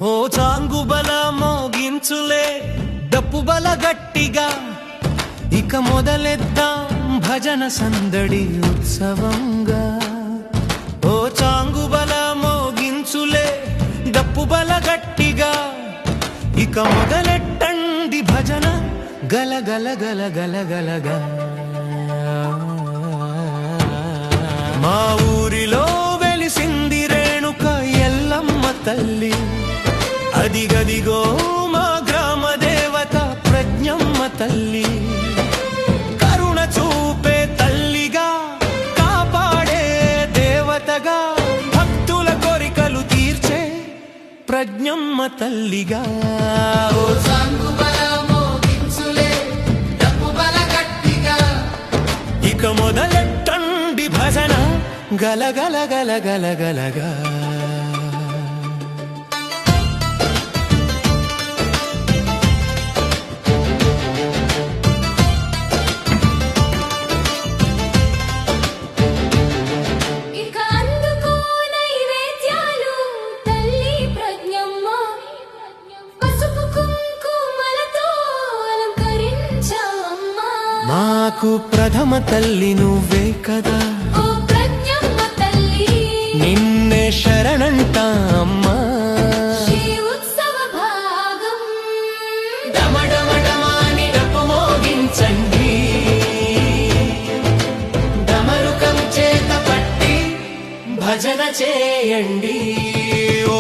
ఓ చాంగుబల మోగించులే డప్పు బల గట్టిగా, ఇక మొదలెద్దాం భజన సందడి ఉత్సవంగా. ఓ చాంగుబల మోగించులే డప్పు బల గట్టిగా, ఇక మొదలెట్టండి భజన గల గల గల గల గలగా. మా ఊరిలో వెలిసింది రేణుక ఎల్లమ్మ తల్లి, అదిగదిగో మా గ్రామ దేవత ప్రజ్ఞమ్మ తల్లి. కరుణ చూపే తల్లిగా, కాపాడే దేవతగా, భక్తుల కోరికలు తీర్చే ప్రజ్ఞమ్మ తల్లిగా. ఓ ఇక మొదలెట్టండి భజన గల గల గల గల గలగా. మాకు ప్రథమ తల్లి నువ్వే కదా, ఓ ప్రజ్ఞమ్మ తల్లి, నిన్నే శరణంటా అమ్మా. శ్రీ ఉత్సవ భాగం డమడమడమాని డప్పు మోగించండి, డమరుకం చేత పట్టి భజన చేయండి. ఓ